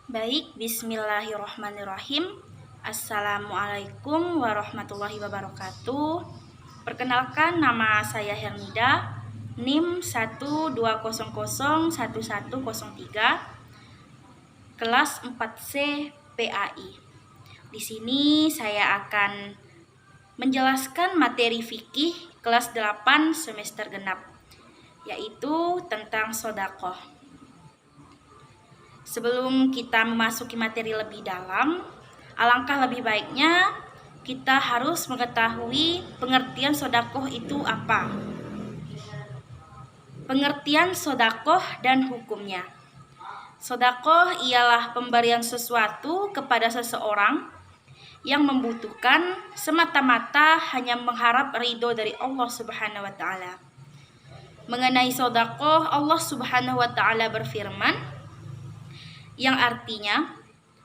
Baik, bismillahirrahmanirrahim. Assalamualaikum warahmatullahi wabarakatuh. Perkenalkan, nama saya Hernida, NIM 120011103, kelas 4C PAI. Di sini saya akan menjelaskan materi fikih kelas 8 semester genap, yaitu tentang sodakoh. Sebelum kita memasuki materi lebih dalam, alangkah lebih baiknya kita harus mengetahui pengertian sodakoh itu apa. Pengertian sodakoh dan hukumnya. Sodakoh ialah pemberian sesuatu kepada seseorang yang membutuhkan semata-mata hanya mengharap ridho dari Allah Subhanahu wa Ta'ala. Mengenai sodakoh, Allah Subhanahu wa Ta'ala berfirman, yang artinya,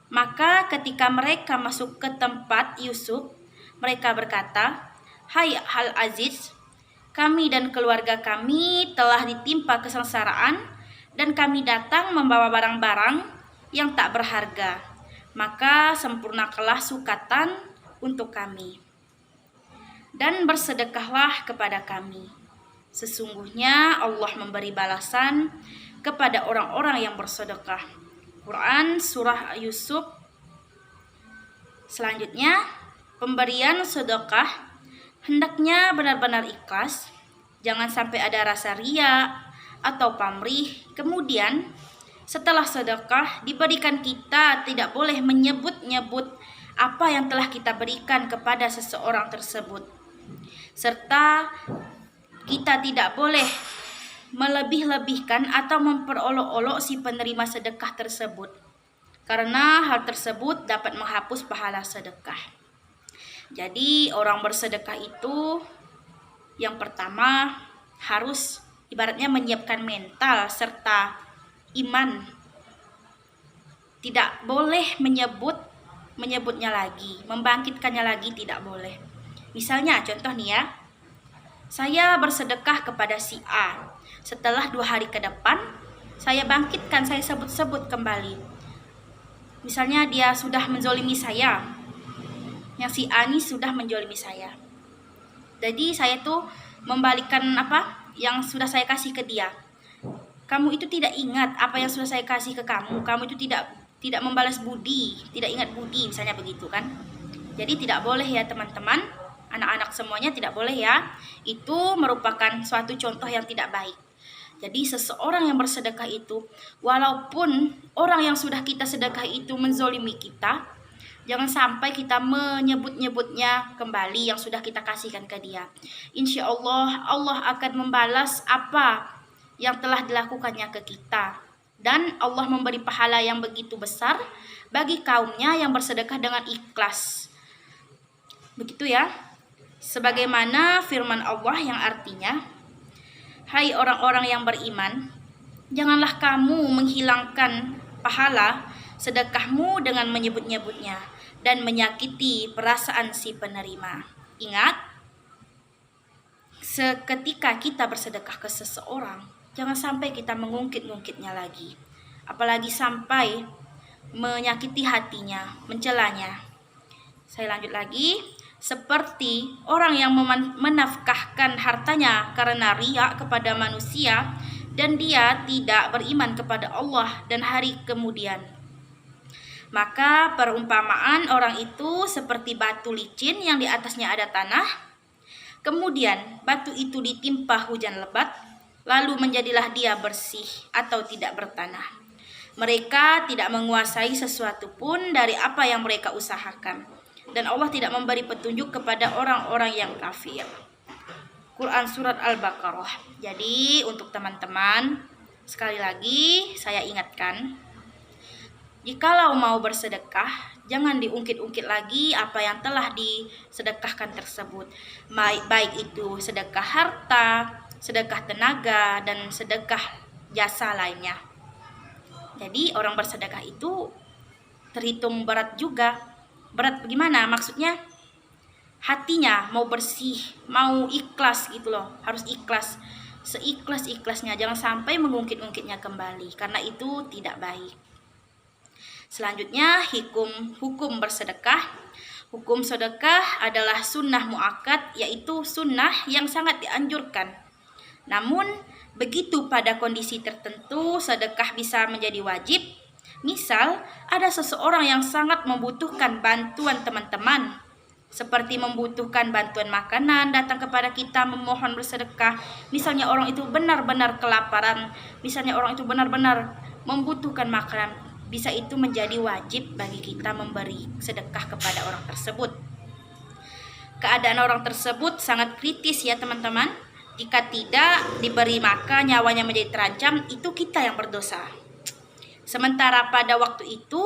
maka ketika mereka masuk ke tempat Yusuf, mereka berkata, "Hai Al-Aziz, kami dan keluarga kami telah ditimpa kesengsaraan dan kami datang membawa barang-barang yang tak berharga. Maka sempurnakanlah sukatan untuk kami dan bersedekahlah kepada kami. Sesungguhnya Allah memberi balasan kepada orang-orang yang bersedekah." Quran Surah Yusuf. Selanjutnya, pemberian sedekah hendaknya benar-benar ikhlas, jangan sampai ada rasa ria atau pamrih. Kemudian, setelah sedekah diberikan, kita tidak boleh menyebut-nyebut apa yang telah kita berikan kepada seseorang tersebut, serta kita tidak boleh melebih-lebihkan atau memperolok-olok si penerima sedekah tersebut, karena hal tersebut dapat menghapus pahala sedekah. Jadi orang bersedekah itu yang pertama harus ibaratnya menyiapkan mental serta iman. Tidak boleh menyebutnya lagi, membangkitkannya lagi tidak boleh. Misalnya contoh nih ya, saya bersedekah kepada si A. Setelah 2 hari ke depan, saya bangkitkan, saya sebut-sebut kembali. Misalnya dia sudah menzolimi saya, yang si A ini sudah menzolimi saya. Jadi saya tuh membalikan apa yang sudah saya kasih ke dia. Kamu itu tidak ingat apa yang sudah saya kasih ke kamu. Kamu itu tidak membalas budi, tidak ingat budi, misalnya begitu kan. Jadi tidak boleh ya teman-teman, anak-anak semuanya tidak boleh ya. Itu merupakan suatu contoh yang tidak baik. Jadi seseorang yang bersedekah itu, walaupun orang yang sudah kita sedekah itu menzolimi kita, jangan sampai kita menyebut-nyebutnya kembali yang sudah kita kasihkan ke dia. Insya Allah, Allah akan membalas apa yang telah dilakukannya ke kita. Dan Allah memberi pahala yang begitu besar bagi kaumnya yang bersedekah dengan ikhlas. Begitu ya. Sebagaimana firman Allah yang artinya, "Hai orang-orang yang beriman, janganlah kamu menghilangkan pahala sedekahmu dengan menyebut-nyebutnya dan menyakiti perasaan si penerima." Ingat, seketika kita bersedekah ke seseorang, jangan sampai kita mengungkit-ungkitnya lagi, apalagi sampai menyakiti hatinya, mencelanya. Saya lanjut lagi. Seperti orang yang menafkahkan hartanya karena riya kepada manusia dan dia tidak beriman kepada Allah dan hari kemudian. Maka perumpamaan orang itu seperti batu licin yang di atasnya ada tanah. Kemudian batu itu ditimpa hujan lebat, lalu menjadilah dia bersih atau tidak bertanah. Mereka tidak menguasai sesuatu pun dari apa yang mereka usahakan. Dan Allah tidak memberi petunjuk kepada orang-orang yang kafir. Quran Surat Al-Baqarah. Jadi untuk teman-teman, sekali lagi saya ingatkan, jikalau mau bersedekah, jangan diungkit-ungkit lagi apa yang telah disedekahkan tersebut. Baik itu sedekah harta, sedekah tenaga, dan sedekah jasa lainnya. Jadi orang bersedekah itu terhitung berat juga. Berat bagaimana? Maksudnya hatinya mau bersih, mau ikhlas gitu loh. Harus ikhlas, seikhlas-ikhlasnya. Jangan sampai mengungkit-ungkitnya kembali, karena itu tidak baik. Selanjutnya hukum bersedekah. Hukum sedekah adalah sunnah muakkad, yaitu sunnah yang sangat dianjurkan. Namun, begitu pada kondisi tertentu sedekah bisa menjadi wajib. Misal, ada seseorang yang sangat membutuhkan bantuan teman-teman, seperti membutuhkan bantuan makanan, datang kepada kita memohon bersedekah. Misalnya orang itu benar-benar kelaparan, misalnya orang itu benar-benar membutuhkan makanan, bisa itu menjadi wajib bagi kita memberi sedekah kepada orang tersebut. Keadaan orang tersebut sangat kritis ya teman-teman. Jika tidak diberi maka nyawanya menjadi terancam, itu kita yang berdosa. Sementara pada waktu itu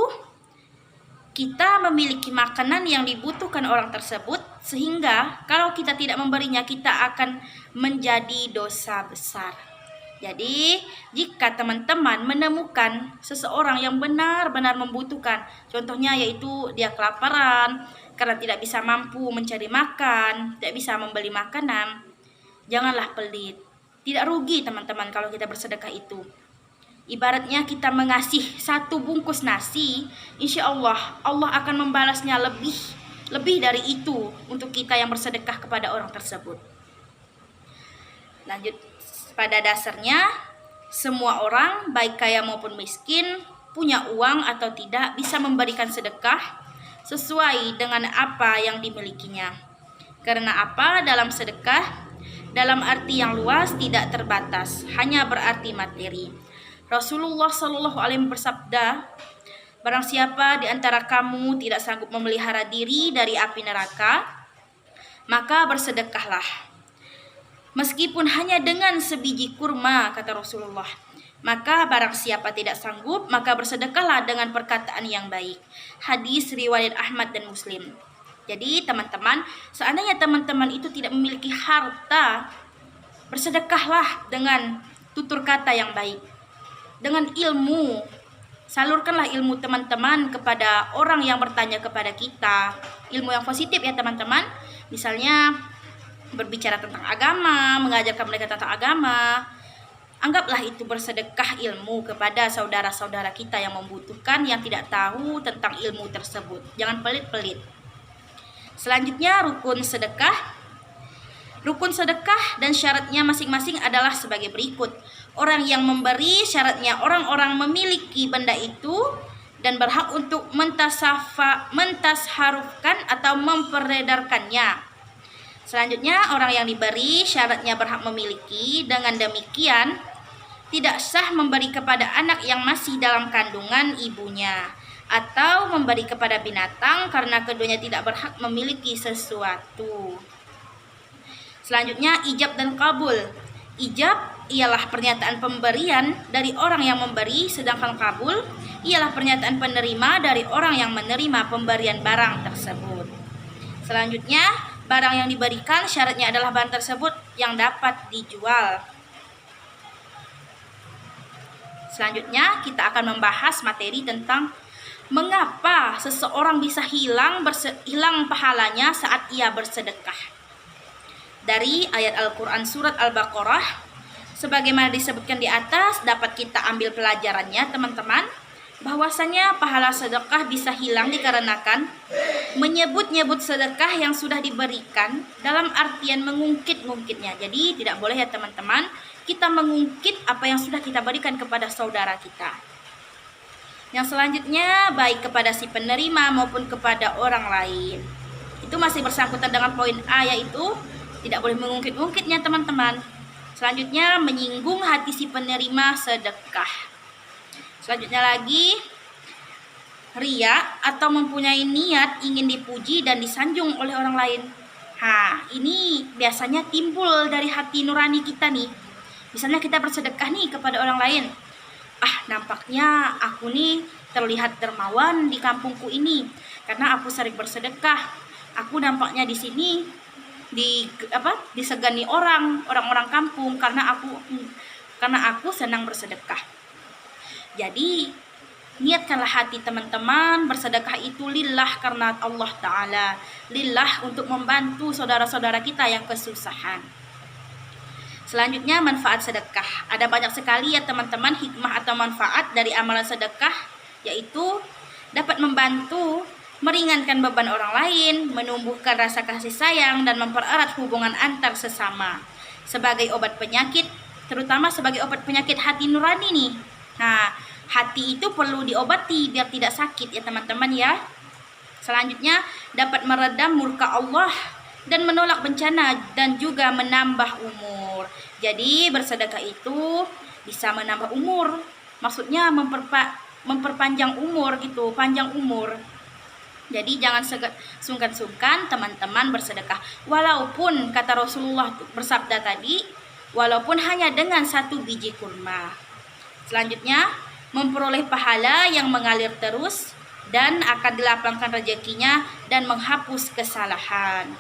kita memiliki makanan yang dibutuhkan orang tersebut, sehingga kalau kita tidak memberinya kita akan menjadi dosa besar. Jadi jika teman-teman menemukan seseorang yang benar-benar membutuhkan, contohnya yaitu dia kelaparan karena tidak bisa mampu mencari makan, tidak bisa membeli makanan, janganlah pelit. Tidak rugi teman-teman kalau kita bersedekah itu. Ibaratnya kita mengasih satu bungkus nasi, insya Allah akan membalasnya lebih dari itu untuk kita yang bersedekah kepada orang tersebut. Lanjut, pada dasarnya semua orang baik kaya maupun miskin, punya uang atau tidak, bisa memberikan sedekah sesuai dengan apa yang dimilikinya. Karena apa? Dalam sedekah, dalam arti yang luas tidak terbatas, hanya berarti materi. Rasulullah Shallallahu Alaihi Wasallam bersabda, barang siapa di antara kamu tidak sanggup memelihara diri dari api neraka, maka bersedekahlah. Meskipun hanya dengan sebiji kurma, kata Rasulullah. Maka barang siapa tidak sanggup, maka bersedekahlah dengan perkataan yang baik. Hadis riwayat Ahmad dan Muslim. Jadi teman-teman, seandainya teman-teman itu tidak memiliki harta, bersedekahlah dengan tutur kata yang baik, dengan ilmu. Salurkanlah ilmu teman-teman kepada orang yang bertanya kepada kita, ilmu yang positif ya teman-teman. Misalnya berbicara tentang agama, mengajarkan mereka tentang agama. Anggaplah itu bersedekah ilmu kepada saudara-saudara kita yang membutuhkan, yang tidak tahu tentang ilmu tersebut. Jangan pelit-pelit. Selanjutnya rukun sedekah. Rukun sedekah dan syaratnya masing-masing adalah sebagai berikut. Orang yang memberi syaratnya orang-orang memiliki benda itu dan berhak untuk mentasharufkan atau memperedarkannya. Selanjutnya orang yang diberi syaratnya berhak memiliki. Dengan demikian tidak sah memberi kepada anak yang masih dalam kandungan ibunya, atau memberi kepada binatang karena keduanya tidak berhak memiliki sesuatu. Selanjutnya ijab dan kabul. Ijab ialah pernyataan pemberian dari orang yang memberi, sedangkan kabul ialah pernyataan penerima dari orang yang menerima pemberian barang tersebut. Selanjutnya, barang yang diberikan syaratnya adalah barang tersebut yang dapat dijual. Selanjutnya, kita akan membahas materi tentang mengapa seseorang bisa hilang pahalanya saat ia bersedekah. Dari ayat Al-Quran surat Al-Baqarah, sebagaimana disebutkan di atas, dapat kita ambil pelajarannya teman-teman, bahwasanya pahala sedekah bisa hilang dikarenakan menyebut-nyebut sedekah yang sudah diberikan dalam artian mengungkit-ungkitnya. Jadi tidak boleh ya teman-teman kita mengungkit apa yang sudah kita berikan kepada saudara kita. Yang selanjutnya, baik kepada si penerima maupun kepada orang lain. Itu masih bersangkutan dengan poin A, yaitu tidak boleh mengungkit-ungkitnya teman-teman. Selanjutnya, menyinggung hati si penerima sedekah. Selanjutnya lagi, ria atau mempunyai niat ingin dipuji dan disanjung oleh orang lain. Ini biasanya timbul dari hati nurani kita nih. Misalnya kita bersedekah nih kepada orang lain. Nampaknya aku nih terlihat dermawan di kampungku ini karena aku sering bersedekah. Aku nampaknya di sini disegani orang-orang kampung karena aku senang bersedekah. Jadi niatkanlah hati teman-teman bersedekah itu lillah karena Allah Ta'ala, lillah untuk membantu saudara-saudara kita yang kesusahan. Selanjutnya, manfaat sedekah. Ada banyak sekali ya teman-teman hikmah atau manfaat dari amalan sedekah, yaitu dapat membantu meringankan beban orang lain, menumbuhkan rasa kasih sayang, dan mempererat hubungan antar sesama. Sebagai obat penyakit, terutama sebagai obat penyakit hati nurani nih. Nah, hati itu perlu diobati biar tidak sakit ya teman-teman ya. Selanjutnya, dapat meredam murka Allah dan menolak bencana dan juga menambah umur. Jadi bersedekah itu bisa menambah umur. Maksudnya memperpanjang umur gitu, panjang umur. Jadi jangan sungkan-sungkan teman-teman bersedekah. Walaupun kata Rasulullah bersabda tadi, walaupun hanya dengan 1 biji kurma. Selanjutnya, memperoleh pahala yang mengalir terus dan akan dilapangkan rezekinya dan menghapus kesalahan.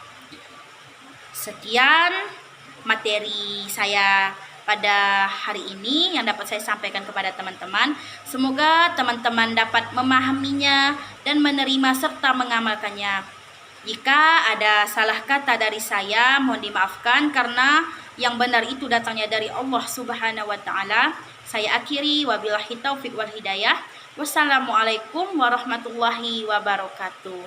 Sekian materi saya pada hari ini yang dapat saya sampaikan kepada teman-teman. Semoga teman-teman dapat memahaminya dan menerima serta mengamalkannya. Jika ada salah kata dari saya, mohon dimaafkan karena yang benar itu datangnya dari Allah Subhanahu wa taala. Saya akhiri, wabillahi taufik wal hidayah. Wassalamualaikum warahmatullahi wabarakatuh.